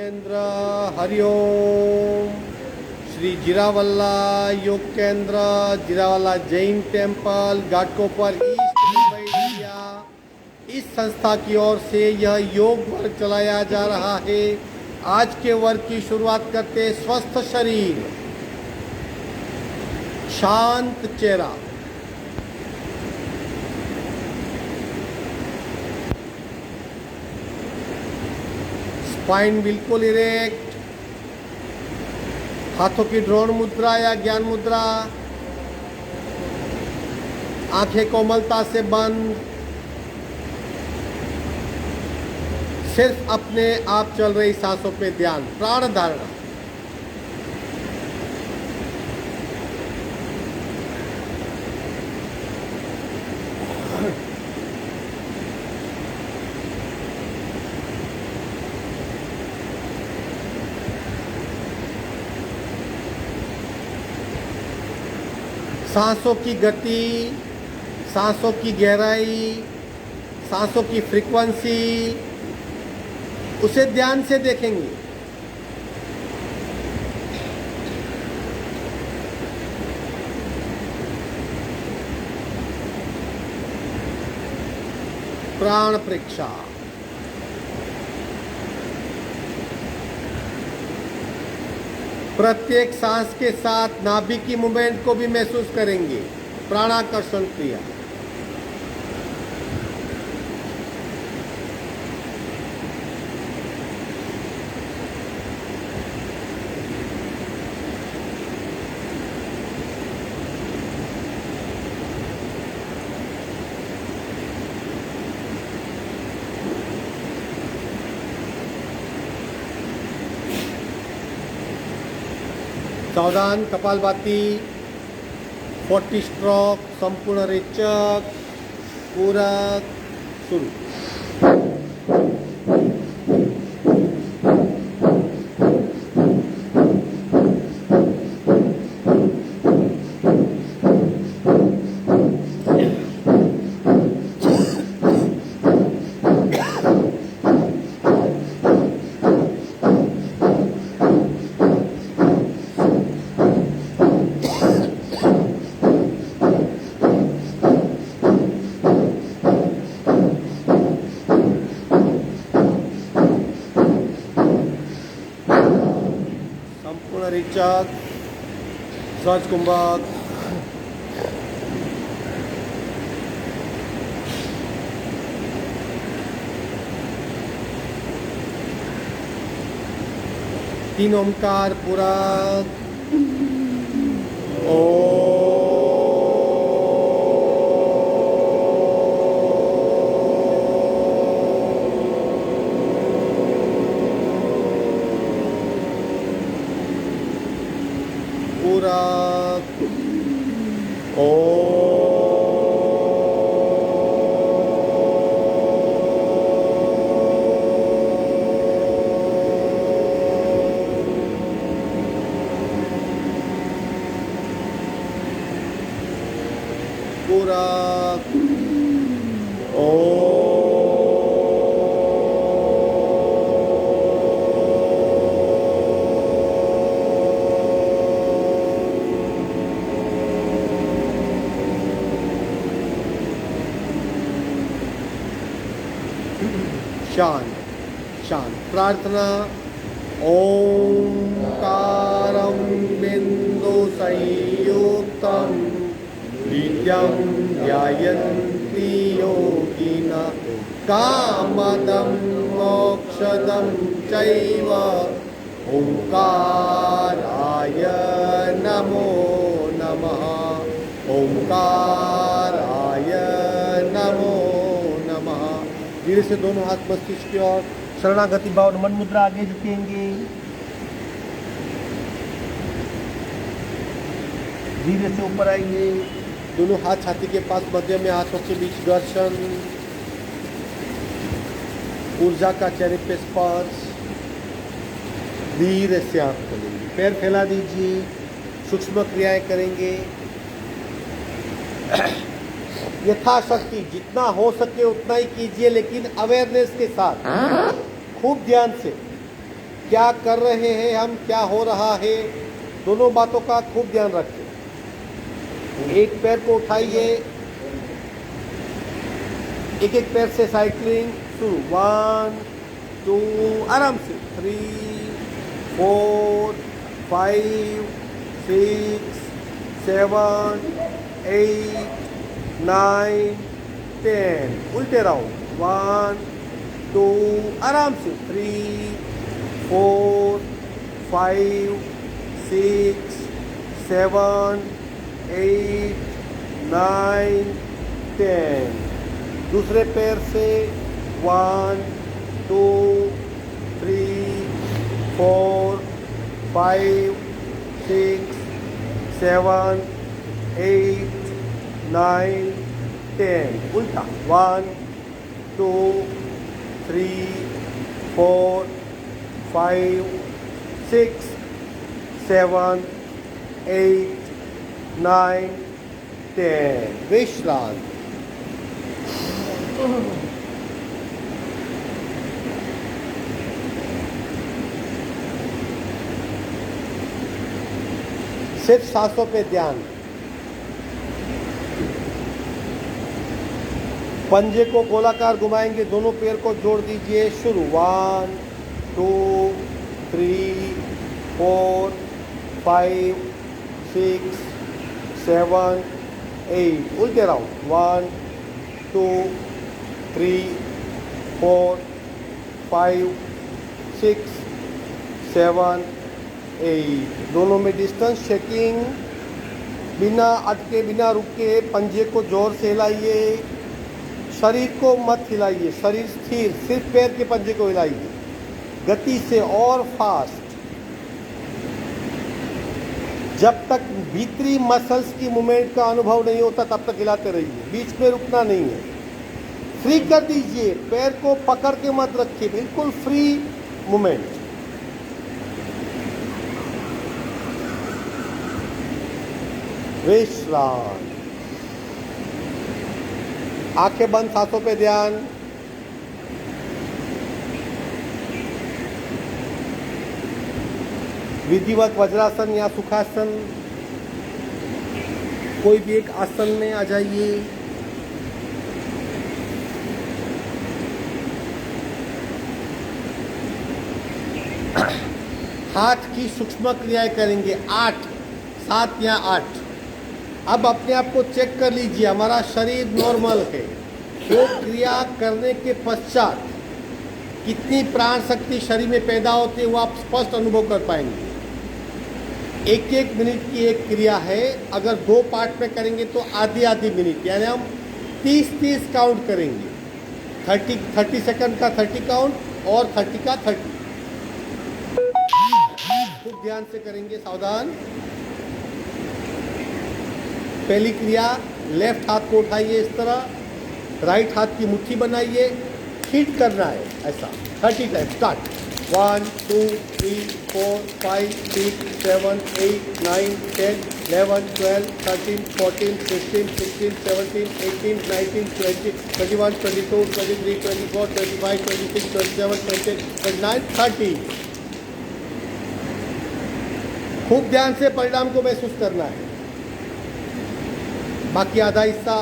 केंद्र हरिओम। श्री जीरावल्ला योग केंद्र, Jirawala Jain temple, Ghatkopar east, Mumbai India. इस संस्था की ओर से यह योग वर्ग चलाया जा रहा है। आज के वर्ग की शुरुआत करते स्वस्थ शरीर, शांत चेहरा, स्पाइन बिल्कुल इरेक्ट, हाथों की ड्रोन मुद्रा या ज्ञान मुद्रा, आंखें कोमलता से बंद, सिर्फ अपने आप चल रही सांसों पे ध्यान, प्राण धारणा। सांसों की गति, सांसों की गहराई, सांसों की फ्रीक्वेंसी, उसे ध्यान से देखेंगे। प्राण परीक्षा। प्रत्येक सांस के साथ नाभि की मूवमेंट को भी महसूस करेंगे। प्राणाकर्षण क्रिया। सावधान, कपालभाति, 40 स्ट्रोक, संपूर्ण रेचक, पूरक, शुरू। संपूर्ण रेचक, सहज कुंभक, तीन ओमकार पूरक, पूरक, पूरक, शांत शांत। प्रार्थना। ओंकारं बिंदु संयुक्तं नित्यं ध्यायन्ति योगिनः कामदं मोक्षदं चैव। ओंकाराय नमो नमः। ओंकाराय नमो नमः। धीरे से दोनों हाथ मस्तिष्क की ओर, शरणागति भाव, मन मुद्रा आगे झुकेंगे। धीरे से ऊपर आएंगे, दोनों हाथ छाती के पास, मध्य में हाथों के बीच घर्षण, ऊर्जा का चेहरे पे स्पर्श। धीरे से आप खोलेंगे, पैर फैला दीजिए, सूक्ष्म क्रियाएं करेंगे। यथाशक्ति जितना हो सके उतना ही कीजिए, लेकिन अवेयरनेस के साथ, खूब ध्यान से। क्या कर रहे हैं हम, क्या हो रहा है, दोनों बातों का खूब ध्यान रखें। एक पैर को उठाइए, एक एक पैर से साइकिलिंग शुरू। 1 2, आराम से 3 4 5 6 7 8 9 10। उल्टे राउंड। 1 2, आराम से 3 4 5 6 7 8 9 10। दूसरे पैर से 1 2 3 4 5 6 7 8 9 10। उल्टा। 1 2 3 4 5 6 7 8 9 10। विश्रांति। सिर्फ सांसों पे ध्यान। पंजे को गोलाकार घुमाएंगे, दोनों पैर को जोड़ दीजिए। शुरू। 1 2 3 4 5 6 7 8। उल्टे राउंड। 1 2 3 4 5 6 7 8। दोनों में डिस्टेंस चेकिंग। बिना अटके, बिना रुके पंजे को जोर से हिलाइए। शरीर को मत हिलाइए, शरीर स्थिर, सिर्फ पैर के पंजे को हिलाइए गति से और फास्ट। जब तक भीतरी मसल्स की मूवमेंट का अनुभव नहीं होता तब तक हिलाते रहिए, बीच में रुकना नहीं है। फ्री कर दीजिए, पैर को पकड़ के मत रखिए, बिल्कुल फ्री मूवमेंट। विश्राम। आंखें बंद, सांसों पे ध्यान। विधिवत वज्रासन या सुखासन, कोई भी एक आसन में आ जाइए। हाथ की सूक्ष्म क्रियाएं करेंगे। 8 7 या 8। अब अपने आप को चेक कर लीजिए, हमारा शरीर नॉर्मल है। वो क्रिया करने के पश्चात कितनी प्राण शक्ति शरीर में पैदा होती है वो आप स्पष्ट अनुभव कर पाएंगे। 1-1 मिनट की एक क्रिया है। अगर 2 पार्ट में करेंगे तो आधी मिनट, यानी हम 30 काउंट करेंगे। 30 सेकंड का 30 काउंट और 30 का 30। खूब ध्यान से करेंगे, सावधान। पहली क्रिया, लेफ्ट हाथ को उठाइए इस तरह, राइट हाथ की मुट्ठी बनाइए, हिट करना है ऐसा 30 टाइम। स्टार्ट। 1 2 3 4 5 6 7 8 9 10 11 12 13 14 15 16 17 18 19 20 21 22 23 24 25 26 27 28 29 30। खूब ध्यान से परिणाम को महसूस करना है। बाकी आधा हिस्सा।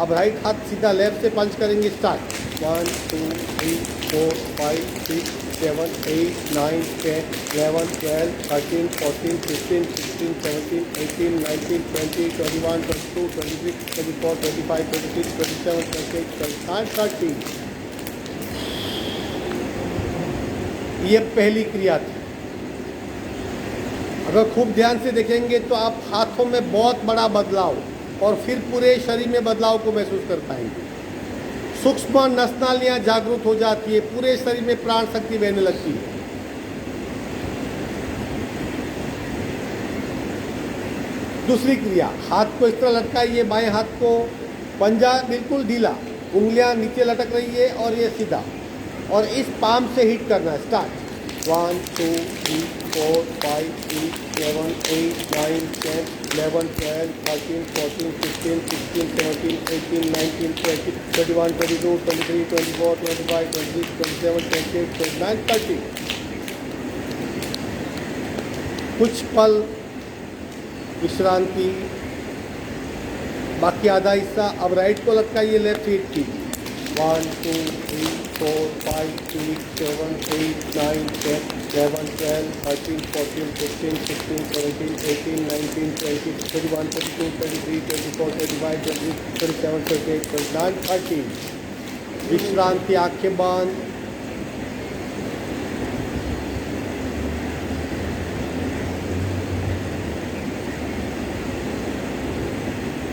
अब राइट हाथ सीधा लेफ्ट से पंच करेंगे। स्टार्ट। 1 2 3 4 5 6 7 8 9 10 11 12 13 14 15 16 17 18 19 20 21 22 23 24 25 26 27 28 29 30। ये पहली क्रिया थी। अगर खूब ध्यान से देखेंगे तो आप हाथों में बहुत बड़ा बदलाव और फिर पूरे शरीर में बदलाव को महसूस कर पाएंगे। सूक्ष्म नसनालियां जागृत हो जाती है, पूरे शरीर में प्राण शक्ति बहने लगती है। दूसरी क्रिया, हाथ को इस तरह लटकाइए, बाएं हाथ को, पंजा बिल्कुल ढीला, उंगलियां नीचे लटक रही है और ये सीधा, और इस पाम से हिट करना है। स्टार्ट। 1 2 3 4 5 6 7 8 9 10 11 12 13 14 15 16 17 18 19 20 21 22 23 24 25 26 27 28 29 30। कुछ पल विश्रांति, बाकी आधा हिस्सा। अब राइट को लटकाइए, लेफ्ट हिप की। 1 2 3 4 5 6 7 8 9 10 11 12 13 14 15 16 17 18 19 20 21 22 23 24 25 26 27 28 29 30। विश्रांति, आंखें बंद।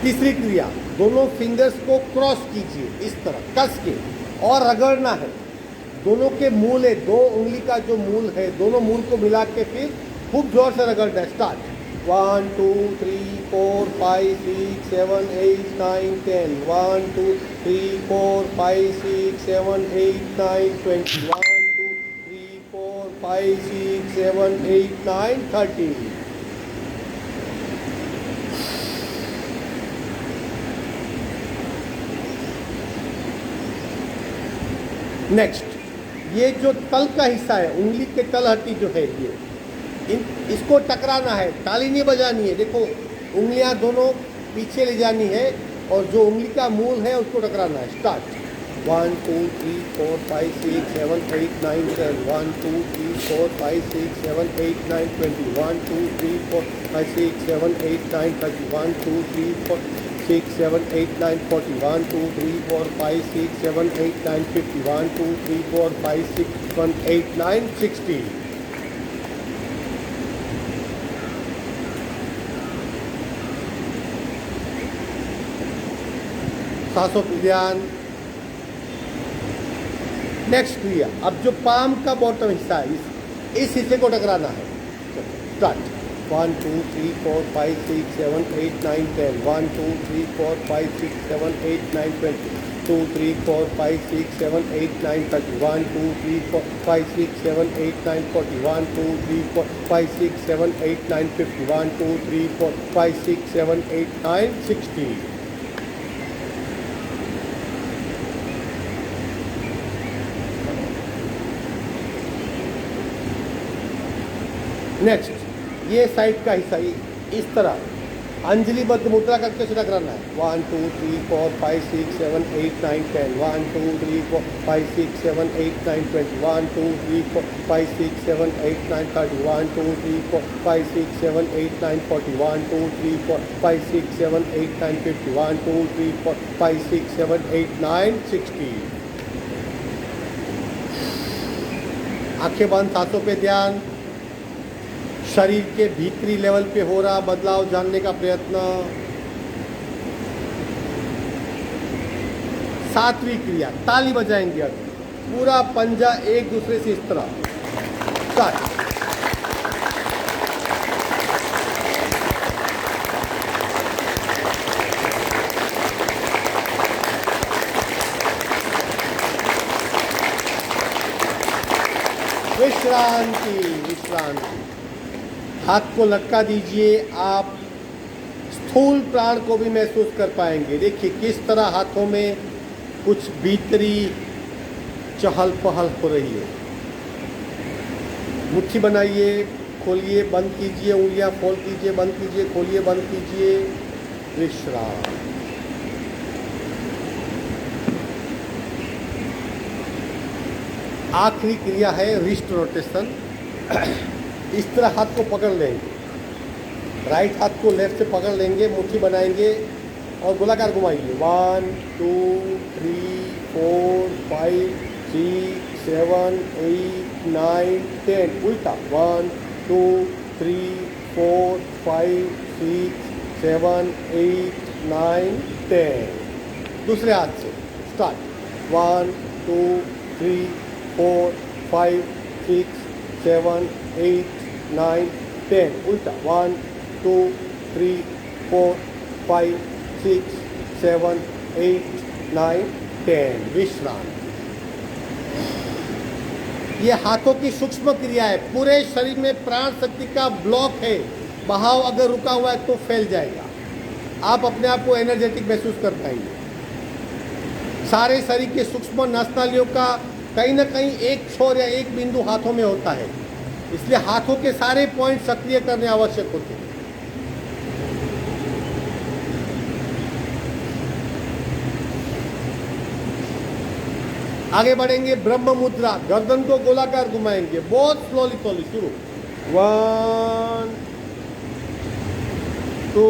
तीसरी क्रिया, दोनों फिंगर्स को क्रॉस कीजिए इस तरह कस के, और रगड़ना है। दोनों के मूल है, दो उंगली का जो मूल है, दोनों मूल को मिला के फिर खूब जोर से रगड़ना है। स्टार्ट। 1 2 3 4 5 6 7 8 9 10 1 2 3 4 5 6 7 8 9 20 1 2 3 4 5 6 7 8 9 30। नेक्स्ट, ये जो तल का हिस्सा है, उंगली के तल हड्डी जो है, ये इसको टकराना है, ताली नहीं बजानी है। देखो, उंगलियां दोनों पीछे ले जानी है और जो उंगली का मूल है उसको टकराना है। स्टार्ट। 1 2 3 4 5 6 7 8 9 10 1 2 3 4 5 6 7 8 9 20 1 2 3 4 5 6 7 8 9 30 1 2 3 4 6 7 8 9 40 1 2 3 4 5 6 7 8 9 50 1 2 3 4 5 6 7 8 9 60। सांसों पर ध्यान। नेक्स्ट क्रिया, अब जो पाम का बॉटम हिस्सा है, इस हिस्से को टकराना है। स्टार्ट। 1 2 3 4 5 6 7 8 9 10 1 2 3 4 5 6 7 8 9 20 2 3 4 5 6 7 8 9 30 1 2 3 4 5 6 7 8 9 40 1 2 3 4 5 6 7 8 9 50 1 2 3 4 5 6 7 8 9 60। नेक्स्ट, ये साइड का हिस्सा इस तरह अंजलिबद्ध मुद्रा करके उसे टकराना है। 1 2 3 4 5 6 7 8 9 10 1 2 3 4 5 6 7 8 9 20 1 2 3 4 5 6 7 8 9 30 1 2 3 4 5 6 7 8 9 40 1 2 3 4 5 6 7 8 9 50 1 2 3 4 5 6 7 8 9 60। आंखें बंद, सांसों पे ध्यान। शरीर के भीतरी लेवल पे हो रहा बदलाव जानने का प्रयत्न। सातवीं क्रिया, ताली बजाएंगे। अब पूरा पंजा एक दूसरे से इस तरह। स्टार्ट। विश्रांति, विश्रांति। हाथ को लटका दीजिए, आप स्थूल प्राण को भी महसूस कर पाएंगे। देखिए किस तरह हाथों में कुछ भीतरी चहल पहल हो रही है। मुट्ठी बनाइए, खोलिए, बंद कीजिए, उंगलियां फोल्ड कीजिए, बंद कीजिए, खोलिए, बंद कीजिए। विश्राम। आखिरी क्रिया है रिस्ट रोटेशन। इस तरह हाथ को पकड़ लेंगे, राइट हाथ को लेफ्ट से पकड़ लेंगे, मुट्ठी बनाएंगे और गोलाकार घुमाइए। 1 2 3 4 5 6 7 8 9 10। उल्टा 1 2 3 4 5 6 7 8 9 10। दूसरे हाथ से। स्टार्ट। 1 2 3 4 5 6 7 8 9 10। उल्टा 1 2 3 4 5 6 7 8 9 10। विश्राम। ये हाथों की सूक्ष्म क्रिया है। पूरे शरीर में प्राण शक्ति का ब्लॉक है। बहाव अगर रुका हुआ है तो फैल जाएगा। आप अपने आप को एनर्जेटिक महसूस कर पाएंगे। सारे शरीर के सूक्ष्म नसनालियों का कहीं ना कहीं एक छोर या एक बिंदु हाथों में होता है। इसलिए हाथों के सारे पॉइंट सक्रिय करने आवश्यक होते हैं। आगे बढ़ेंगे, ब्रह्म मुद्रा, गर्दन को गोलाकार घुमाएंगे, बहुत स्लोली स्लोली। शुरू, 1 2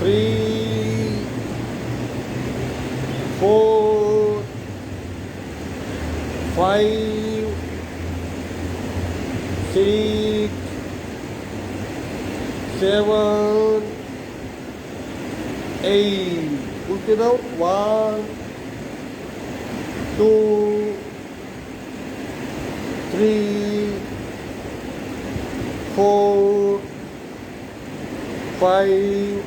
3 4 5 6 7 8। उल्टे दो, 1 2 3 4 5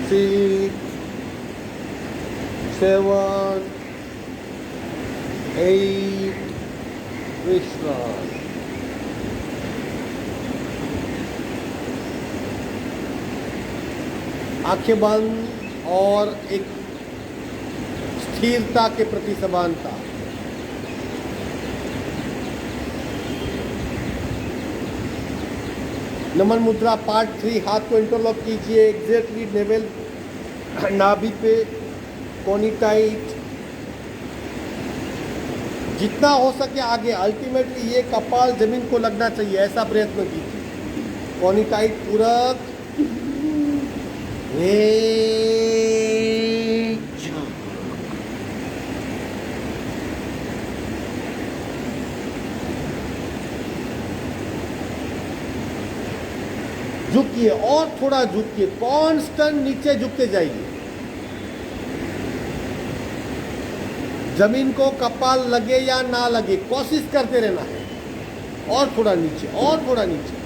6 7 8। विश्राम। आंखें बंद और एक स्थिरता के प्रति समानता। नमन मुद्रा पार्ट 3, हाथ को इंटरलॉक कीजिए एग्जैक्टली नेवल नाभि पे, कोनी टाइट, जितना हो सके आगे। अल्टीमेटली ये कपाल जमीन को लगना चाहिए, ऐसा प्रयत्न कीजिए। कोनी टाइट पूरक, झुकिए और थोड़ा झुकिए, कांस्टेंट नीचे झुकते जाइए। जमीन को कपाल लगे या ना लगे, कोशिश करते रहना है। और थोड़ा नीचे, और थोड़ा नीचे।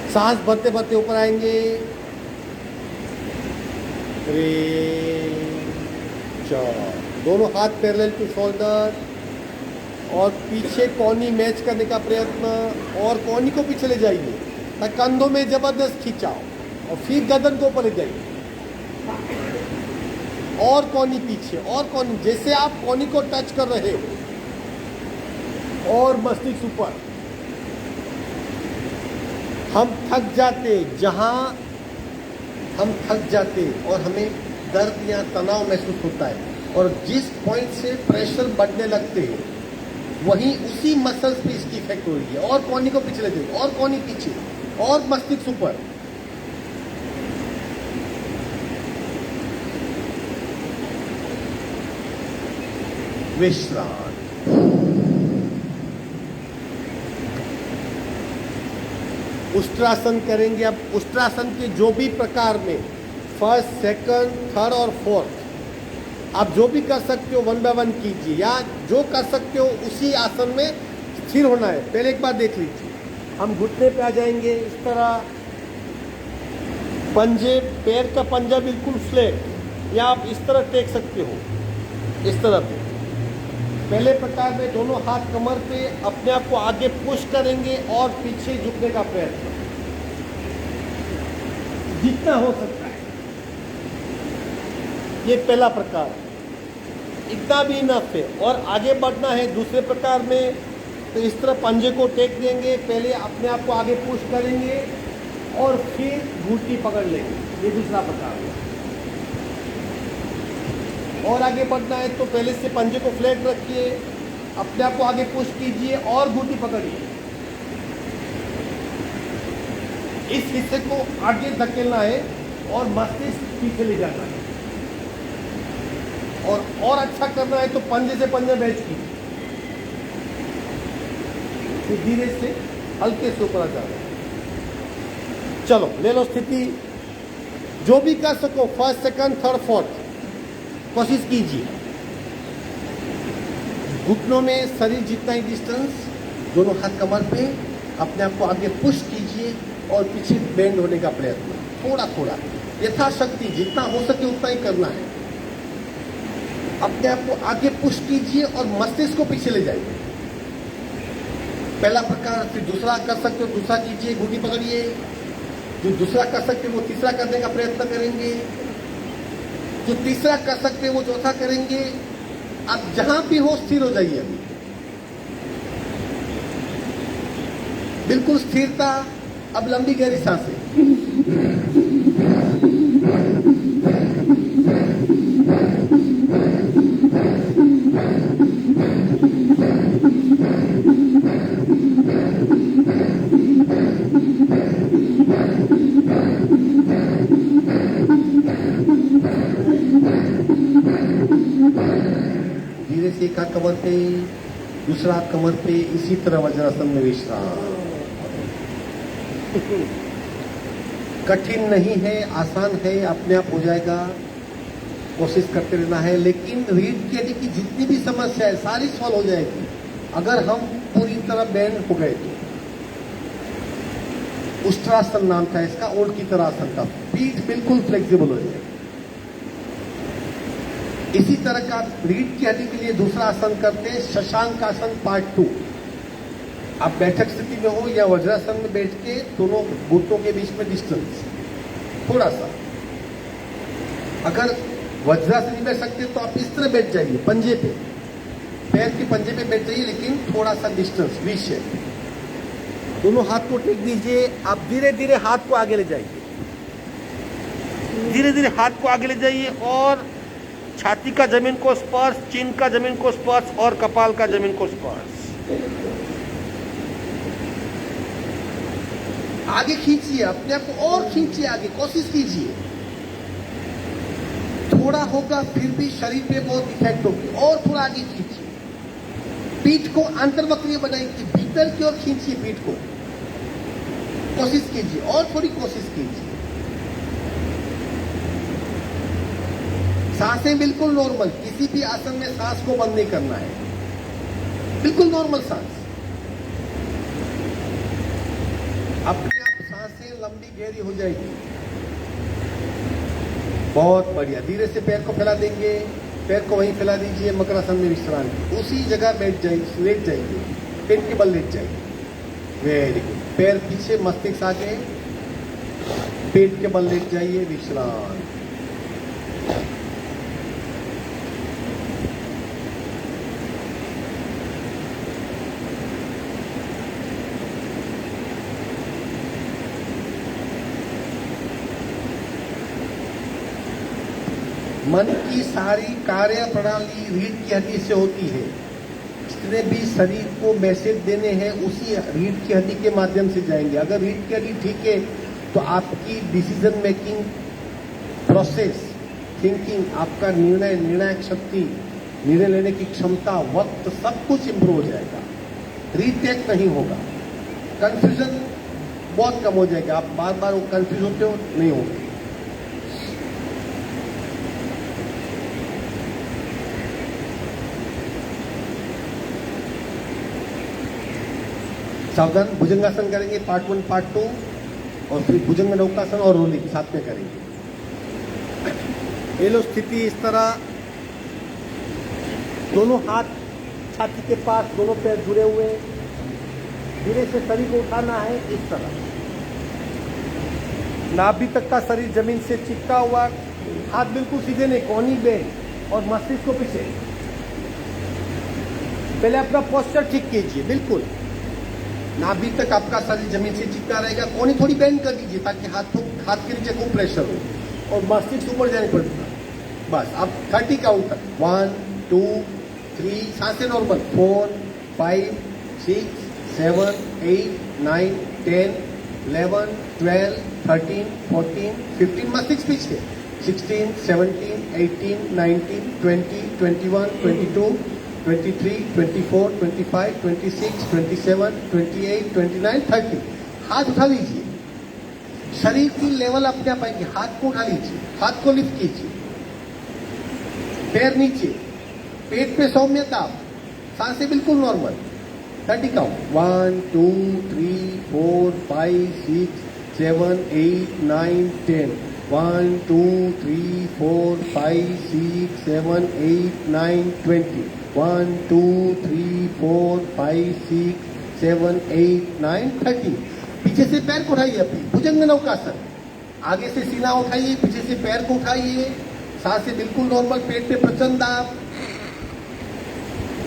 सांस भरते भरते ऊपर आएंगे। 3 4। दोनों हाथ पैरेलल टू शोल्डर और पीछे कोनी मैच करने का प्रयत्न, और कोनी को पीछे ले जाइए, ताकि कंधों में जबरदस्त खिंचाओ, और फिर गर्दन को ऊपर ले जाइए। और कोनी पीछे, और कोनी, जैसे आप कोनी को टच कर रहे हो, और मस्तिष्क ऊपर। हम थक जाते, जहां हम थक जाते और हमें दर्द या तनाव महसूस होता है, और जिस पॉइंट से प्रेशर बढ़ने लगते हैं, वहीं उसी मसल्स पे इसकी इफेक्ट हो रही है। और कोनी को पीछे ले जाइए, और कोनी पीछे, और मस्तिष्क ऊपर। विश्राम। उष्ट्रासन करेंगे। अब उष्ट्रासन के जो भी प्रकार में, फर्स्ट, सेकंड, थर्ड और फोर्थ, आप जो भी कर सकते हो 1 बाय 1 कीजिए, या जो कर सकते हो उसी आसन में स्थिर होना है। पहले एक बार देख लीजिए, हम घुटने पे आ जाएंगे इस तरह, पंजे, पैर का पंजा बिल्कुल फ्लैट, या आप इस तरह टेक सकते हो, इस तरह पे। पहले प्रकार में दोनों हाथ कमर पे, अपने आप को आगे पुश करेंगे और पीछे झुकने का प्रयत्न जितना हो सकता है। ये पहला प्रकार, इतना भी इनफ है। और आगे बढ़ना है दूसरे प्रकार में, तो इस तरह पंजे को टेक देंगे, पहले अपने आप को आगे पुश करेंगे और फिर घुटनी पकड़ लेंगे। ये दूसरा प्रकार है। और आगे बढ़ना है तो पहले से पंजे को फ्लैट रखिए, अपने आप को आगे पुश कीजिए और घुटनी पकड़िए। इस हिस्से को आगे धकेलना है और मस्तिष्क पीछे ले जाना है। और अच्छा करना है तो पंजे से पंजा मैच कीजिए, फिर धीरे से हल्के से ऊपर आ जाना है। चलो ले लो स्थिति, जो भी कर सको, फर्स्ट, सेकंड, थर्ड, फोर्थ, कोशिश कीजिए। घुटनों में शरीर जितना ही डिस्टेंस, दोनों हाथ कमर पे, अपने आप को आगे पुश कीजिए और पीछे बेंड होने का प्रयत्न, थोड़ा थोड़ा, यथाशक्ति जितना हो सके उतना ही करना है। अपने आप को आगे पुश कीजिए और मस्तिष्क को पीछे ले जाइए। पहला प्रकार, फिर दूसरा कर सकते हो, दूसरा कीजिए, घुटी पकड़िए। जो दूसरा कर सकते हो वो तीसरा करने का प्रयत्न करेंगे, जो तीसरा कर सकते हैं वो चौथा करेंगे। आप जहां भी हो स्थिर हो जाइए अभी, बिल्कुल स्थिरता। अब लंबी गहरी सांसें। धीरे से एक हाथ कमर पे, दूसरा हाथ कमर पे, इसी तरह वज्रासन में विश्राम। कठिन नहीं है, आसान है, अपने आप हो जाएगा। कोशिश करते रहना है। लेकिन रीढ़ की हड्डी की जितनी भी समस्या है सारी सॉल्व हो जाएगी अगर हम पूरी तरह बैंड हो गए तो। उष्ट्रासन नाम था इसका, ऊंट की तरह आसन था। पीठ बिल्कुल फ्लेक्सिबल हो जाएगी। इसी तरह का रीढ़ की हड्डी के लिए दूसरा आसन करते हैं, शशांक आसन पार्ट 2। आप बैठक स्थिति में हो या वज्रासन में बैठ के दोनों घुटनों के बीच में डिस्टेंस थोड़ा सा। अगर वज्रासन नहीं बैठ सकते तो आप इस तरह बैठ जाइए, पंजे पे, पैर के पंजे पे बैठ जाइए, लेकिन थोड़ा सा डिस्टेंस, वी शेप। दोनों हाथ को टेक दीजिए। आप धीरे धीरे हाथ को आगे ले जाइए, धीरे धीरे हाथ को आगे ले जाइए और छाती का जमीन को स्पर्श, चिन का जमीन को स्पर्श और कपाल का जमीन को स्पर्श। आगे खींचिए, अपने आप को और खींचिए आगे, कोशिश कीजिए। थोड़ा होगा फिर भी शरीर पे बहुत इफेक्ट होगी, और थोड़ा आगे खींचिए। पीठ को अंतर्वक्रीय बनाइए, भीतर की ओर खींचिए पीठ को। कोशिश कीजिए और थोड़ी कोशिश कीजिए। सांसें बिल्कुल नॉर्मल, किसी भी आसन में सांस को बंद नहीं करना है, बिल्कुल नॉर्मल सांस। अपने आप सांसें लंबी गहरी हो जाएगी। बहुत बढ़िया। धीरे से पैर को फैला देंगे, पैर को वहीं फैला दीजिए, मकरासन में विश्राम। उसी जगह बैठ जाइए, लेट जाइए, पेट के बल लेट जाइए। Very good. पैर पीछे, मस्तिष्क आगे, पेट के बल लेट जाइए, विश्राम। मन की सारी कार्य प्रणाली रीढ़ की हड्डी से होती है। जितने भी शरीर को मैसेज देने हैं उसी रीढ़ की हड्डी के माध्यम से जाएंगे। अगर रीढ़ की हड्डी ठीक है तो आपकी डिसीजन मेकिंग प्रोसेस, थिंकिंग, आपका निर्णायक शक्ति, निर्णय लेने की क्षमता, वक्त, सब कुछ इंप्रूव हो जाएगा। रीटेक नहीं होगा, कंफ्यूजन बहुत कम हो जाएगा। आप बार बार कंफ्यूज होते हो, नहीं होगा। सावधान। भुजंगासन करेंगे पार्ट 1 पार्ट 2, और फिर भुजंग नौकासन और रोलिंग साथ में करेंगे। ये लो स्थिति इस तरह, दोनों हाथ छाती के पास, दोनों पैर जुड़े हुए, धीरे से शरीर को उठाना है इस तरह। नाभि तक का शरीर जमीन से चिपका हुआ, हाथ बिल्कुल सीधे नहीं, कोहनी बेंड और मस्तिष्क को पीछे। पहले अपना पोस्चर ठीक कीजिए, बिल्कुल नाभि तक आपका शरीर जमीन से चिपका रहेगा। कोहनी थोड़ी बेंड कर दीजिए ताकि हाथ के नीचे खूब प्रेशर हो और मस्तिष्क ऊपर जाने पड़ेगा। बस अब 30 काउंट तक, 1 2 3, सांसें नॉर्मल, 4 5 6 7 8 9 10 11 12 13 14 15, मस्तिष्क पीछे, 16 17 18 19 20 21 22 23 24 25 26 27 28 29 30। हाथ उठा लीजिए, शरीर की लेवल अपने आप आएगी। हाथ को उठा लीजिए, हाथ को लिफ्ट कीजिए, पैर नीचे, पेट पे सौम्यता, सांसें बिल्कुल नॉर्मल। 30 काउंट, 1 2 3 4 5 6 7 8 9 10 1 2 3 4 5 6 7 8 9 20 1 2 3 4 5 6 7 8 9 30 पीछे से पैर को उठाइए अपनी भुजंग नौकासन आगे से सीना उठाइए पीछे से पैर को उठाइए सांसें बिल्कुल नॉर्मल पेट पे प्रचंड दाब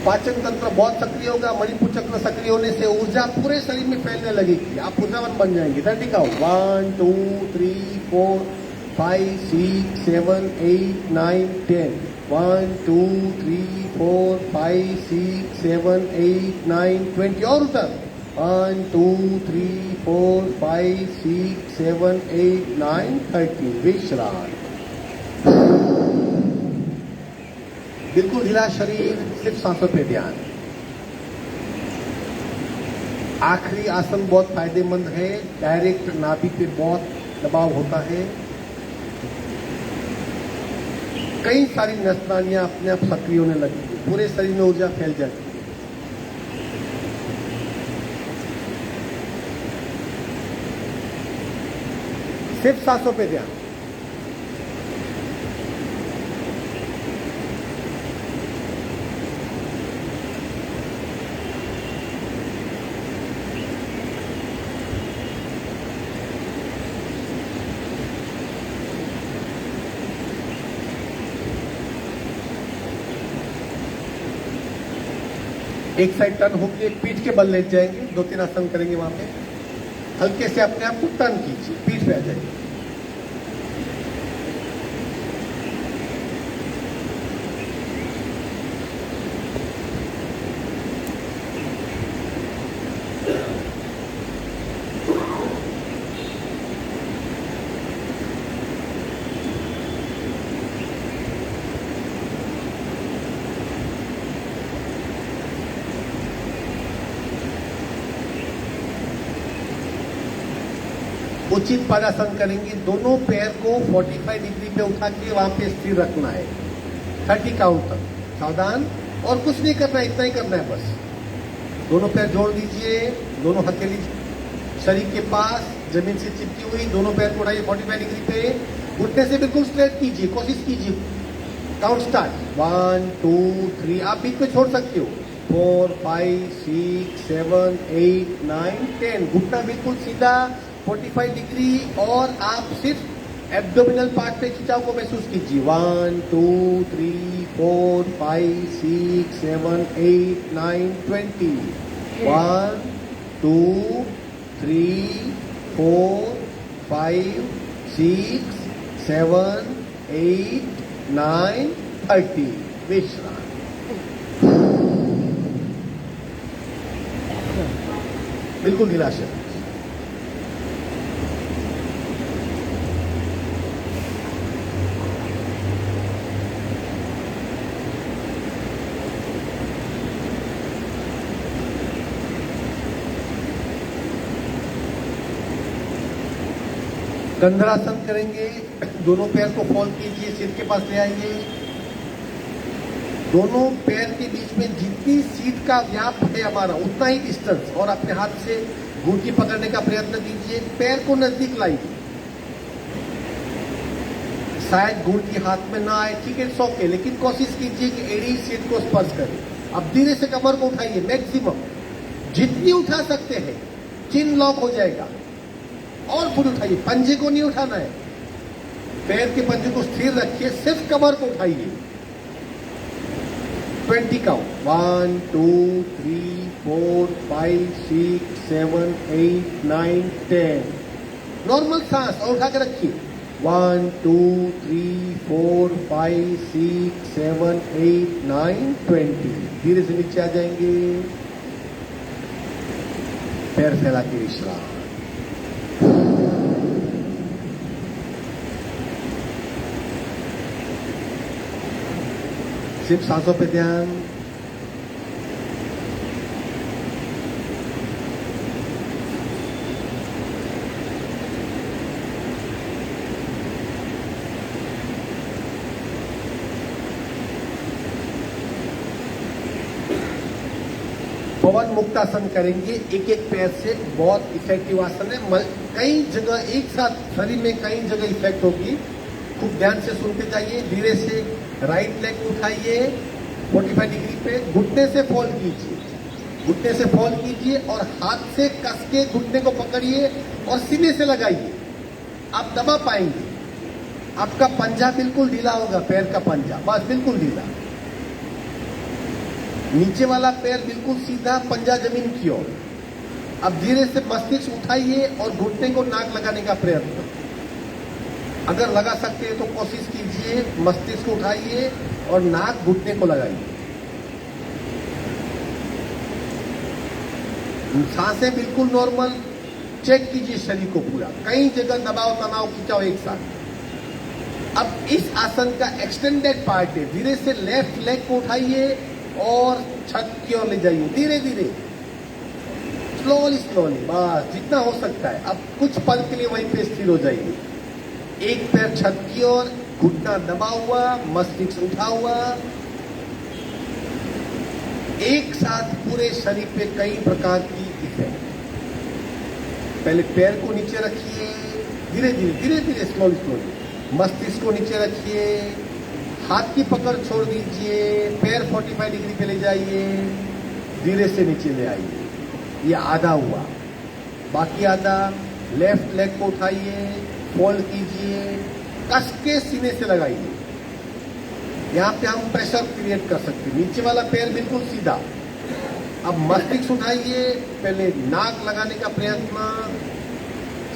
पाचन तंत्र बहुत सक्रिय होगा मणिपुर चक्र सक्रिय होने से ऊर्जा पूरे शरीर में फैलने लगेगी आप ऊर्जावान बन जाएंगे 30 काउंट 1 2 3 4 5 6 7 8 9 10 1 2 3 4 5 6 7 8 9 20 और उतर 1 2 3 4 5 6 7 8 9 30 विश्राम बिल्कुल ढीला शरीर सिर्फ सांसों पे ध्यान आखिरी आसन बहुत फायदेमंद है डायरेक्ट नाभि पे बहुत दबाव होता है कई सारी नसनालियां अपने आप सक्रिय होने लगती है पूरे शरीर में ऊर्जा फैल जाती है सिर्फ सांसों पे ध्यान एक साइड टर्न होकर पीठ के बल ले जाएंगे 2-3 आसन करेंगे वहां पे हल्के से अपने आप को टर्न कीजिए पीठ पे आ जाइए उचित पदासन करेंगे दोनों पैर को 45 डिग्री पे उठा के वहां पे स्थिर रखना है 30 काउंट तक सावधान और कुछ नहीं करना है इतना ही करना है बस दोनों पैर जोड़ दीजिए दोनों हथेली शरीर के पास जमीन से चिपकी हुई दोनों पैर को उठाइए 45 डिग्री पे घुटने से बिल्कुल स्ट्रेट कीजिए कोशिश कीजिए काउंट स्टार्ट 1 2 3 आप बीच में छोड़ सकते हो 4 5 6 7 8 9 10 घुटना बिल्कुल सीधा 45 डिग्री और आप सिर्फ एब्डोमिनल पार्ट पे खिंचाव को महसूस कीजिए 1 2 3 4 5 6 7 8 9 20 1 2 3 4 5 6 7 8 9 30 विश्राम बिल्कुल ढीला शरीर कंधरासन करेंगे दोनों पैर को फोल्ड कीजिए सिर के पास ले आइए दोनों पैर के बीच में जितनी सीट का व्याप है हमारा उतना ही डिस्टेंस और अपने हाथ से घुंटी पकड़ने का प्रयत्न कीजिए पैर को नजदीक लाइए शायद घुंटी हाथ में ना आए ठीक है सौके लेकिन कोशिश कीजिए कि एड़ी सीट को स्पर्श करें अब धीरे से कमर को उठाइए मैक्सिमम जितनी उठा सकते हैं चिन लॉक हो जाएगा और फुल उठाइए पंजे को नहीं उठाना है पैर के पंजे को स्थिर रखिए सिर्फ कमर को उठाइए 20 काउंट 1 2 3 4 5 6 7 8 9 10 नॉर्मल सांस और उठा के रखिए 1 2 3 4 5 6 7 8 9 20 धीरे से नीचे आ जाएंगे पैर फैला के विश्राम सिर्फ सांसों पे ध्यान पवन मुक्तासन करेंगे एक एक पैर से बहुत इफेक्टिव आसन है कई जगह एक साथ शरीर में कई जगह इफेक्ट होगी। खूब ध्यान से सुनते जाइए। धीरे से राइट लेग उठाइए 45 डिग्री पे, घुटने से फोल्ड कीजिए, घुटने से फोल्ड कीजिए और हाथ से कस के घुटने को पकड़िए और सीने से लगाइए। आप दबा पाएंगे, आपका पंजा बिल्कुल ढीला होगा, पैर का पंजा बस बिल्कुल ढीला, नीचे वाला पैर बिल्कुल सीधा, पंजा जमीन की ओर। अब धीरे से मस्तिष्क उठाइए और घुटने को नाक लगाने का प्रयत्न, अगर लगा सकते हैं तो कोशिश कीजिए। मस्तिष्क को उठाइए और नाक घुटने को लगाइए। सांसें बिल्कुल नॉर्मल, चेक कीजिए शरीर को पूरा, कई जगह दबाव तनाव खिंचाव एक साथ। अब इस आसन का एक्सटेंडेड पार्ट है। धीरे से लेफ्ट लेग को उठाइए और छत की ओर ले जाइए, धीरे धीरे, स्लोली स्लोली, बस जितना हो सकता है। अब कुछ पल के लिए वहीं पे स्थिर हो जाइए। एक पैर छत की ओर, घुटना दबा हुआ, मस्तिष्क उठा हुआ। एक साथ पूरे शरीर पे कई प्रकार की इफेक्ट। पहले पैर को नीचे रखिए, धीरे धीरे धीरे धीरे, स्लोली स्लोली। मस्तिष्क को नीचे रखिए, हाथ की पकड़ छोड़ दीजिए, पैर 45 डिग्री पे ले जाइए, धीरे से नीचे ले आइए। ये आधा हुआ, बाकी आधा लेफ्ट लेग को उठाइए, फोल्ड कीजिए, कस के सीने से लगाइए। यहां पे हम प्रेशर क्रिएट कर सकते हैं। नीचे वाला पैर बिल्कुल सीधा। अब मस्तिष्क उठाइए, पहले नाक लगाने का प्रयत्न,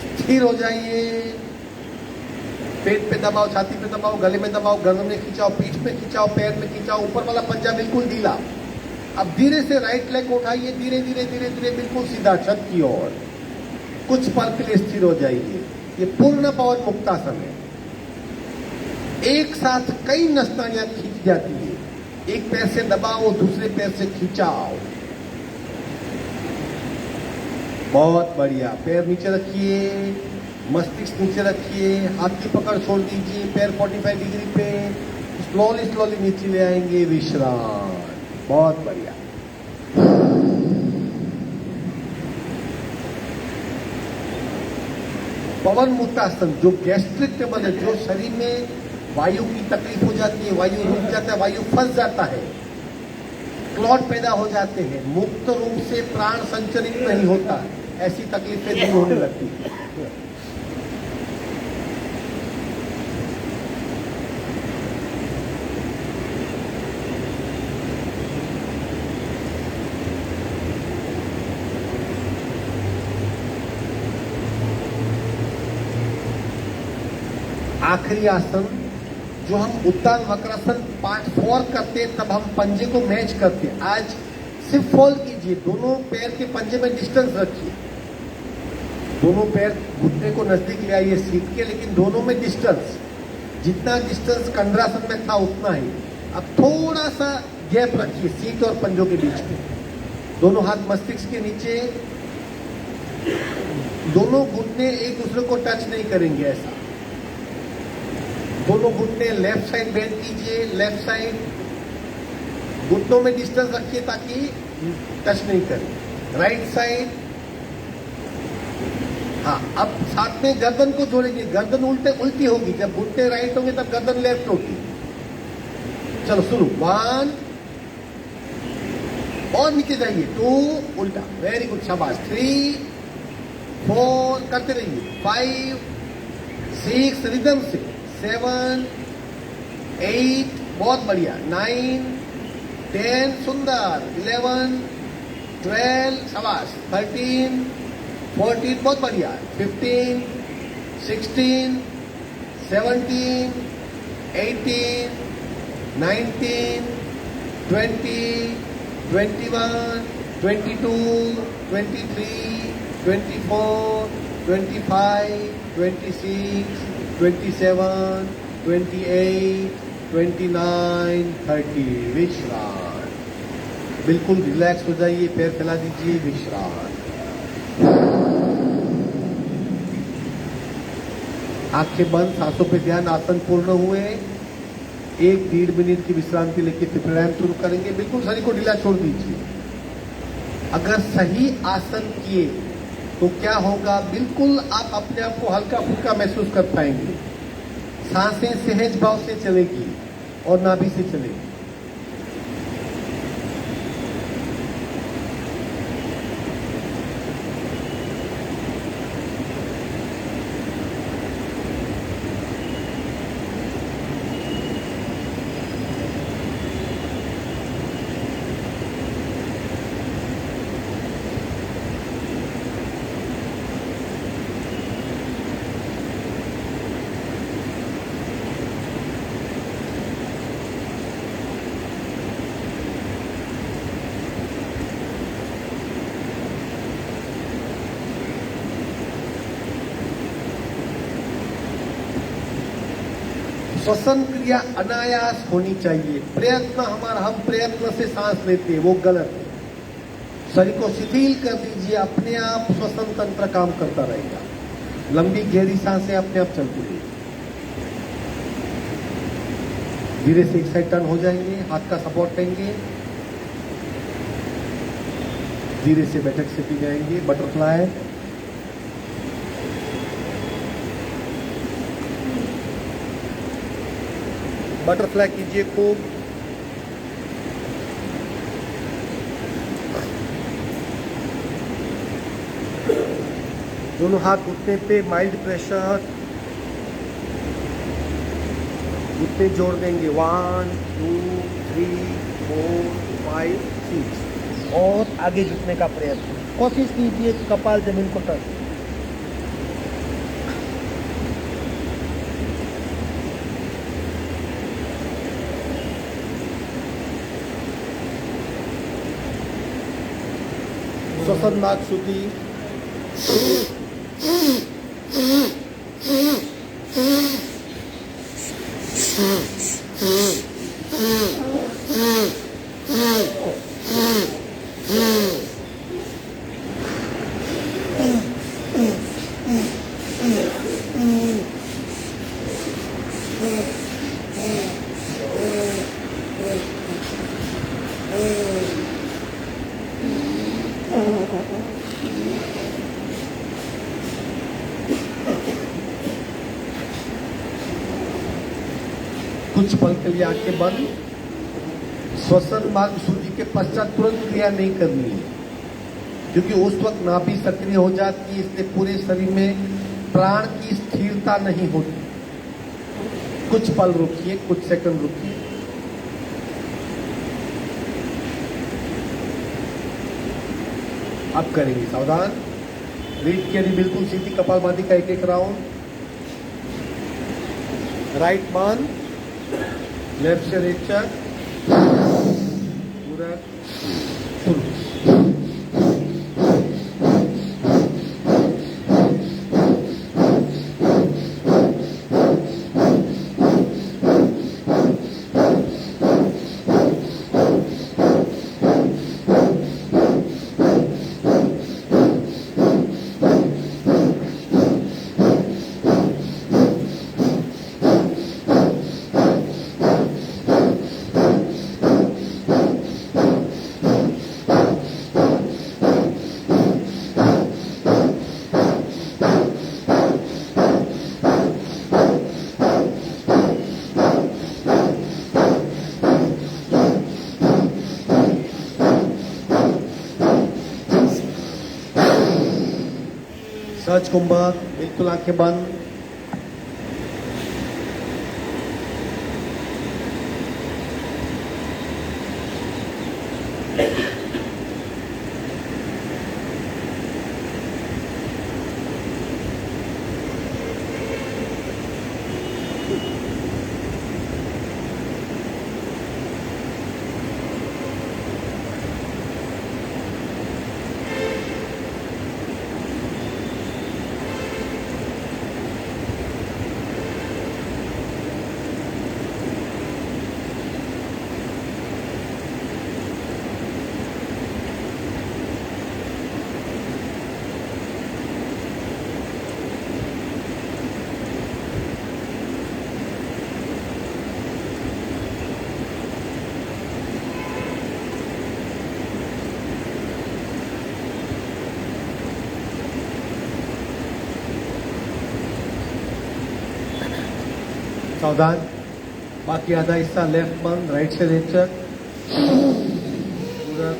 स्थिर हो जाइए। पेट पे दबाओ, छाती पे दबाओ, गले में दबाओ, गर्दन में खिंचाओ, पीठ पे खिंचाओ, पैर में खिंचाओ, ऊपर वाला पंजा बिल्कुल ढीला। अब धीरे से राइट लेग को उठाइए, धीरे धीरे धीरे धीरे बिल्कुल सीधा छत की ओर। कुछ पल के लिए स्थिर हो जाइए। ये पूर्ण पवन मुक्तासन है। एक साथ कई नसनाड़ियां खींच जाती है। एक पैर से दबाओ, दूसरे पैर से खिंचाओ। बहुत बढ़िया। पैर नीचे रखिए, मस्तिष्क नीचे रखिए, हाथ की पकड़ छोड़ दीजिए, पैर 45 डिग्री पे, स्लोली स्लोली नीचे ले आएंगे, विश्राम। बहुत बढ़िया। पवन मुक्तासन जो गैस्ट्रिक ट्रबल है, जो शरीर में वायु की तकलीफ हो जाती है, वायु रुक जाता है, वायु फंस जाता है, क्लॉट पैदा हो जाते हैं, मुक्त रूप से प्राण संचरित नहीं होता, ऐसी तकलीफें दूर होने लगती है। आखिरी आसन जो हम उत्तान वक्रासन पार्ट 4 करते हैं, तब हम पंजे को मैच करते हैं। आज सिर्फ फोल्ड कीजिए, दोनों पैर के पंजे में डिस्टेंस रखिए, दोनों पैर घुटने को नजदीक ले आइए सीट के, लेकिन दोनों में डिस्टेंस, जितना डिस्टेंस कंद्रासन में था उतना ही। अब थोड़ा सा गैप रखिए सीट और पंजों के बीच में। दोनों हाथ मस्तिष्क के नीचे, दोनों घुटने एक दूसरे को टच नहीं करेंगे, ऐसा। दोनों घुटने लेफ्ट साइड बेंड कीजिए, लेफ्ट साइड, घुटनों में डिस्टेंस रखिए ताकि टच नहीं करे। राइट साइड, हाँ। अब साथ में गर्दन को जोड़ेंगे, गर्दन उल्टी होगी, जब घुटने राइट होंगे तब गर्दन लेफ्ट होगी। चलो शुरू, 1 और नीचे जाइए, 2 उल्टा, वेरी गुड, शाबाश। 3 4 करते रहिए, 5 6 रिदम से, 7 8 बहुत बढ़िया, 9 10 सुंदर, 11 12 शाबाश, 13 14 बहुत बढ़िया, 15 16 17 18 19 20 21 22 23 24 25 26 27 28 29 30। विश्राम। बिल्कुल रिलैक्स हो जाइए, पैर फैला दीजिए, विश्राम। आंखें बंद, सांसों पे ध्यान। आसन पूर्ण हुए, 1-1.5 मिनट की विश्रांति लेके फिर प्राणायाम शुरू करेंगे। बिल्कुल शरीर को ढीला छोड़ दीजिए। अगर सही आसन किए तो क्या होगा, बिल्कुल आप अपने आप को हल्का फुल्का महसूस कर पाएंगे। सांसें सहज भाव से चलेगी और नाभि से चलेगी। श्वसन क्रिया अनायास होनी चाहिए। प्रयत्न हमारा, हम प्रयत्न से सांस लेते हैं, वो गलत है। शरीर को शिथिल कर दीजिए, अपने आप श्वसन तंत्र काम करता रहेगा। लंबी गहरी सांसें अपने आप चलती रहेगी। धीरे से एक साइड टर्न हो जाएंगे, हाथ का सपोर्ट लेंगे, धीरे से बैठक से पी जाएंगे। बटरफ्लाई, बटरफ्लाई कीजिए खूब। दोनों हाथ घुटने पे, माइल्ड प्रेशर, घुटने जोड़ देंगे। 1 2 3 4 5 6 और आगे झुकने का प्रयत्न। कोशिश कीजिए कपाल जमीन को टच। श्वसन नाक शुद्धि। कुछ पल के लिए आंखें बंद। श्वसन मार्ग शुद्धि के पश्चात तुरंत क्रिया नहीं करनी है, क्योंकि उस वक्त नाभि सक्रिय हो जाती है, इसलिए पूरे शरीर में प्राण की स्थिरता नहीं होती। कुछ पल रुकिए, कुछ सेकंड रुकिए। अब करेंगे, सावधान। रीढ़ की हड्डी बिल्कुल सीधी, कपालभाति का एक एक राउंड। राइट मान, लेफ्ट से रेचा, पूरा फुल। सहज कुंभक, बिल्कुल आंखें बंद। सावधान, बाकी आधा हिस्सा लेफ्ट बंद, राइट से रेचक, पूरा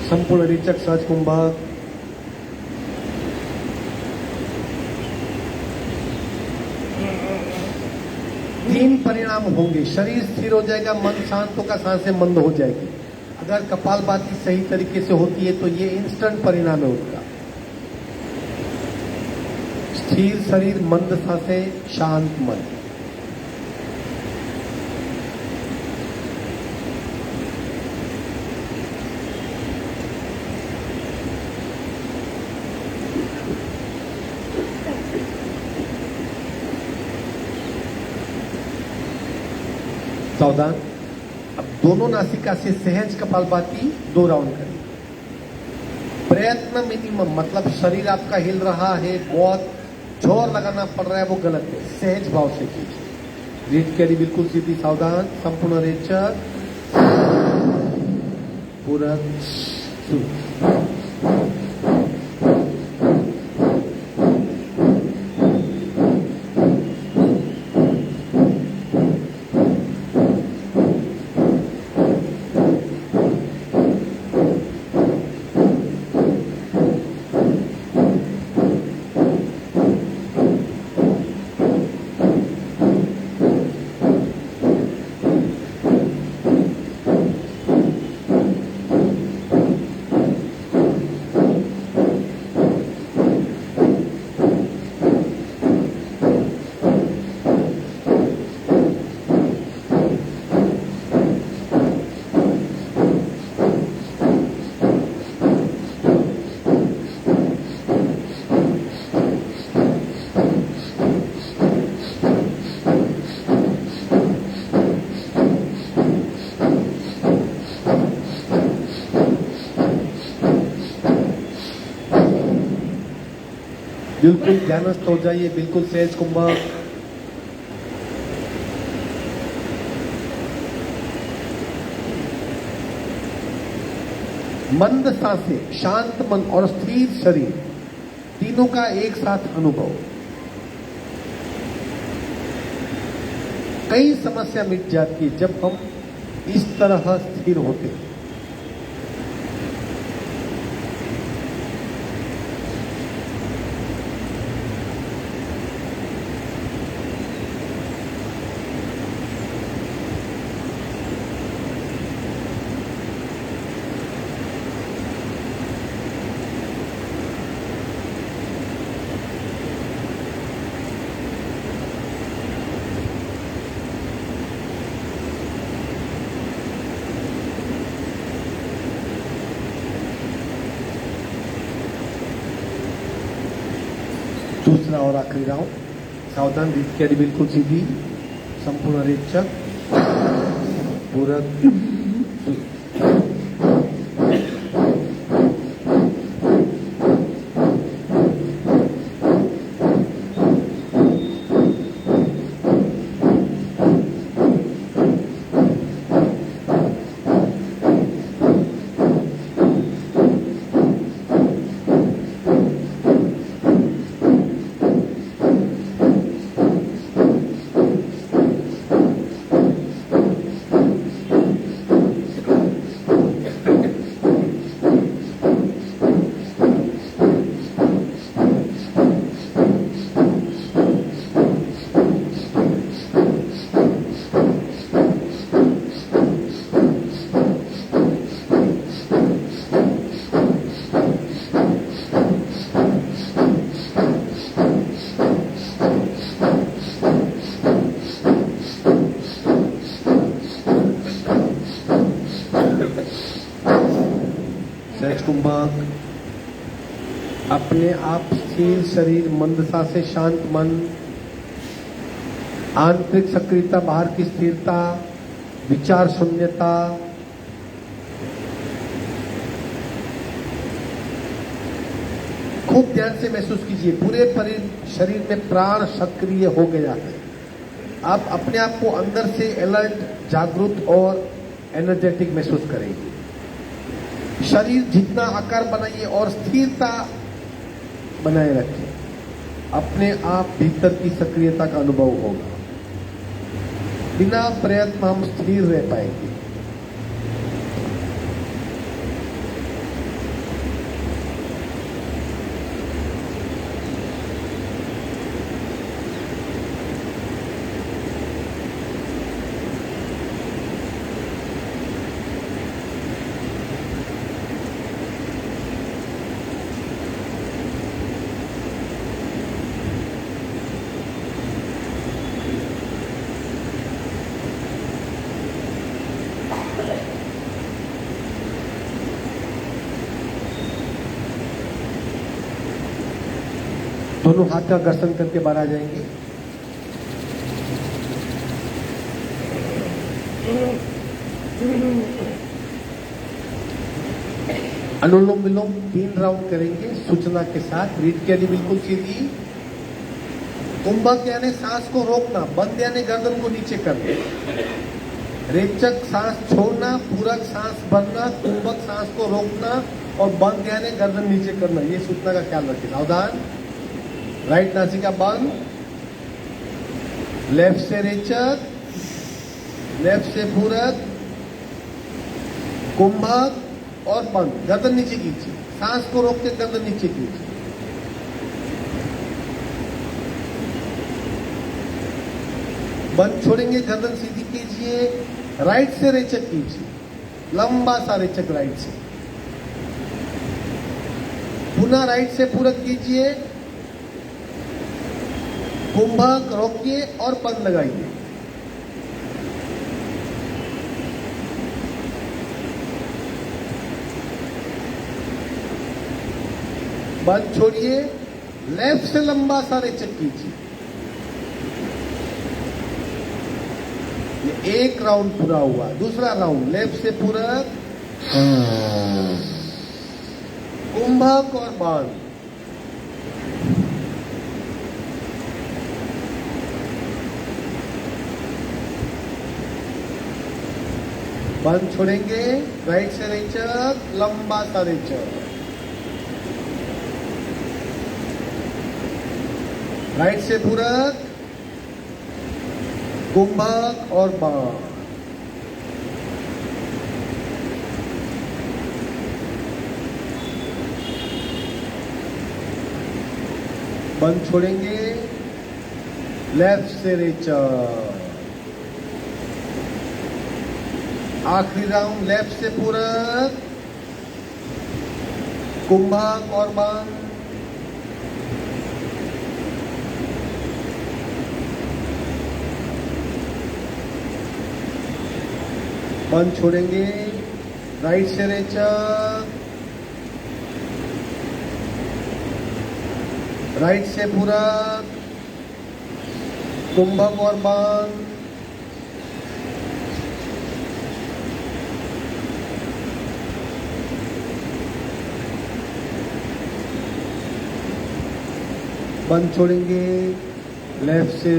संपूर्ण रेचक सहज कुंभक, तीन परिणाम होंगे। शरीर स्थिर हो जाएगा, मन शांत होगा, सांसें मंद हो जाएगी। अगर कपालभाति सही तरीके से होती है तो ये इंस्टेंट परिणाम है उसका। स्थिर शरीर, मंद सांसें, शांत मन। सावधान, अब दोनों नासिका से सहज कपालभाति 2 राउंड करें। प्रयत्न मिनिमम, मतलब शरीर आपका हिल रहा है, बहुत जोर लगाना पड़ रहा है, वो गलत है। सहज भाव से कीजिए। रीढ़ की हड्डी बिल्कुल सीधी। सावधान, संपूर्ण रेचक, पूरा बिल्कुल ध्यानस्थ हो जाइए। बिल्कुल सहज कुंभक, मंद सांसें, शांत मन और स्थिर शरीर, तीनों का एक साथ अनुभव। कई समस्या मिट जाती है जब हम इस तरह स्थिर होते हैं। दूसरा और आखिरी राउंड। सावधान, रीढ़ की हड्डी बिल्कुल सीधी। संपूर्ण रेचक, पूरा नेक्स्ट कुंभक। अपने आप स्थिर शरीर, मंदता से शांत मन, आंतरिक सक्रियता, बाहर की स्थिरता, विचार शून्यता। खूब ध्यान से महसूस कीजिए, पूरे शरीर में प्राण सक्रिय हो गया है। आप अपने आप को अंदर से अलर्ट, जागरूक और एनर्जेटिक महसूस करेंगे। शरीर जितना आकार बनाइए और स्थिरता बनाए रखिए, अपने आप भीतर की सक्रियता का अनुभव होगा। बिना प्रयत्न हम स्थिर रह पाएंगे। दोनों हाथ का घर्षण करके बाहर आ जाएंगे। अनुलोम विलोम 3 राउंड करेंगे सूचना के साथ। रीढ़ की हड्डी बिल्कुल सीधी। कुंभक यानी सांस को रोकना, बंद यानी गर्दन को नीचे करना, रेचक सांस छोड़ना, पूरक सांस भरना, कुंभक सांस को रोकना और बंद यानी गर्दन नीचे करना। ये सूचना का ख्याल रखें। सावधान। राइट नासिका बंद, लेफ्ट से रेचक, लेफ्ट से पूरक, कुंभक और बंद। गर्दन नीचे कीजिए, सांस को रोक के गर्दन नीचे कीजिए। बंद छोड़ेंगे, गर्दन सीधी कीजिए। राइट से रेचक कीजिए, लंबा सा रेचक राइट से। पुनः राइट से पूरक कीजिए, कुंभक रोकिए और बंद लगाइए। बंद छोड़िए, लेफ्ट से लंबा सा रेचक कीजिए। ये एक राउंड पूरा हुआ। दूसरा राउंड लेफ्ट से पूरक, कुंभक और बंद। बंद छोड़ेंगे, राइट से रेचक, लंबा सा रेचक। राइट से पूरक, कुंभक और बंद। बंद छोड़ेंगे, लेफ्ट से रेचक। आखिरी राउंड लेफ्ट से पूरक, कुंभक और बंद। बंद छोड़ेंगे, राइट से रेचक, राइट से पूरक, कुंभक और बंद। बंद छोड़ेंगे, लेफ्ट से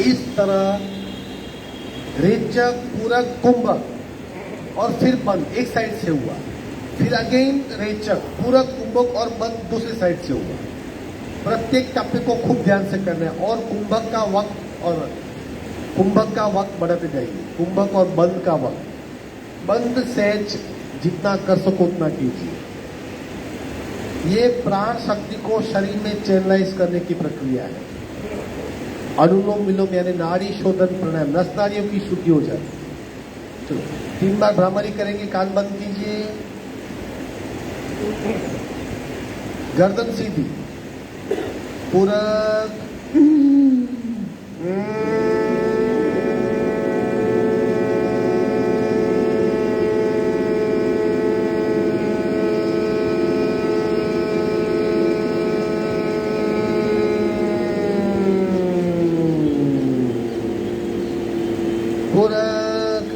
इस तरह रेचक, पूरक, कुंभक और फिर बंद एक साइड से हुआ। फिर अगेन रेचक, पूरक, कुंभक और बंद दूसरी साइड से हुआ। प्रत्येक टप्पे को खूब ध्यान से करना है और कुंभक का वक्त बढ़ाते जाइए। कुंभक और बंद का वक्त, बंद सहज जितना कर सको उतना कीजिए। ये प्राण शक्ति को शरीर में चैनलाइज करने की प्रक्रिया है। अनुलोम विलोम यानी नाड़ी शोधन प्राणायाम, नस नाड़ियों की शुद्धि हो जाए। चलो 3 बार भ्रामरी करेंगे। कान बंद कीजिए, गर्दन सीधी, पूरक, पूरक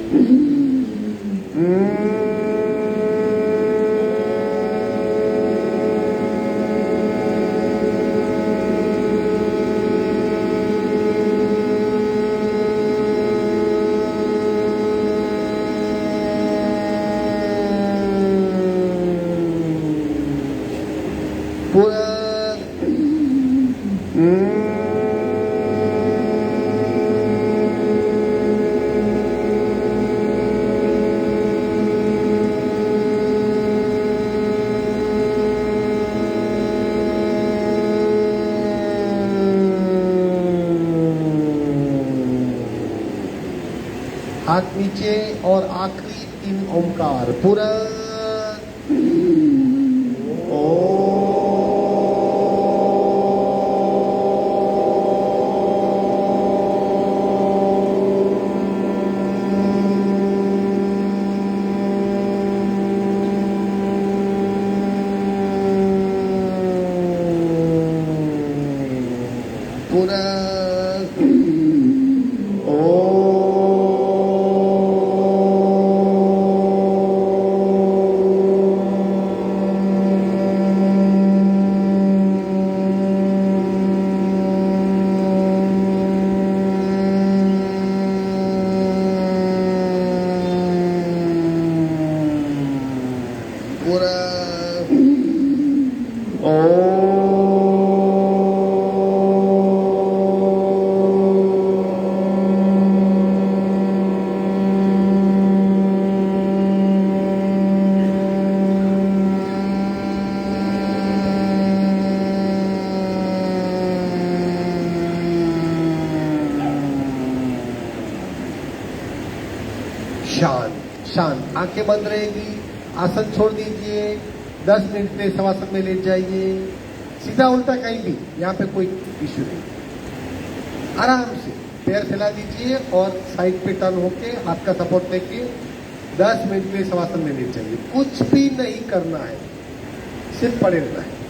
हाथ नीचे और आखिरी 3 ओंकार पूरक शांत शांत, आंखें बंद रहेगी। आसन छोड़ दीजिए, 10 मिनट में शवासन में लेट जाइए। सीधा उल्टा कहीं भी, यहाँ पे कोई इश्यू नहीं। आराम से पैर फैला दीजिए और साइड पे टर्न होके हाथ का सपोर्ट लेके 10 मिनट में शवासन में लेट जाइए। कुछ भी नहीं करना है, सिर्फ पड़े रहना है।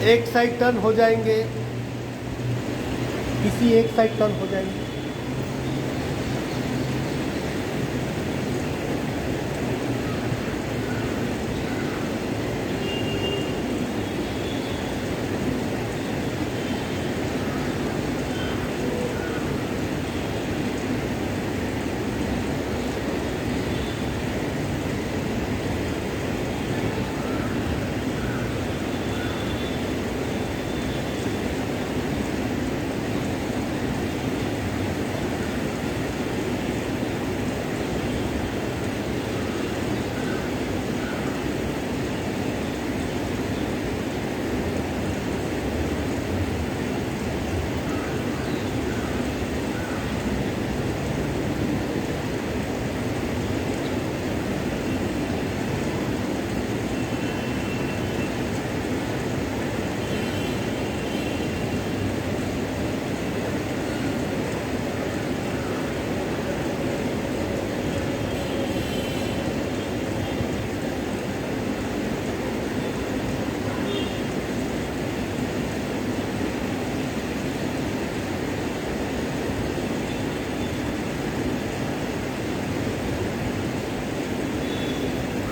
एक साइड टर्न हो जाएंगे, किसी एक साइड टर्न हो जाएंगे।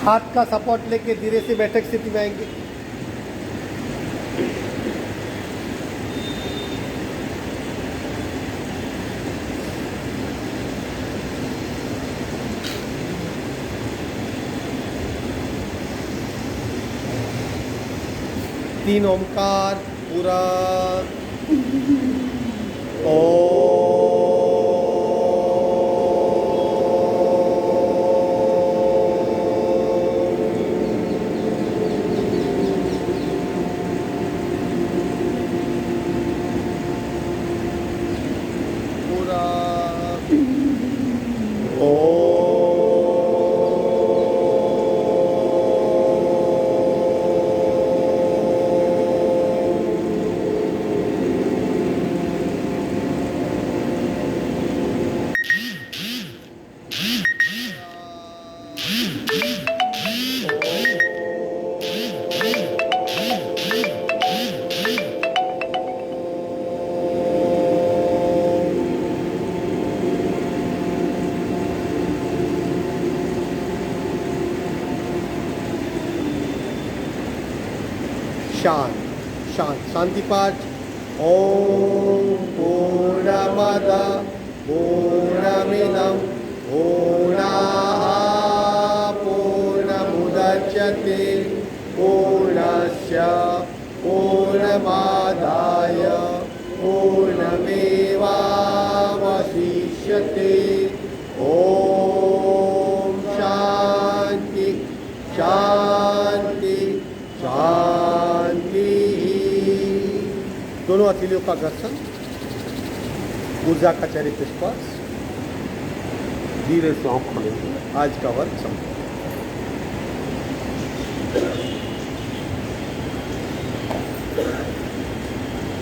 हाथ का सपोर्ट लेके धीरे से बैठक स्थिति में आएंगे। तीन ओमकार पूरा ओ शांत शांत शांति पाठ। ओम पूर्णमद पूर्णमिदं पूर्णाः पूर्णमुदच्यते पूर्णस्य पूर्णमादाय पूर्णमेवावशिष्यते। ओम शांति शांति शांति। दोनों हथेलियों का घर्षण, ऊर्जा का चरित्र स्पर्श, धीरे से आँख खोलेंगे। आज का वर्ग समाप्त।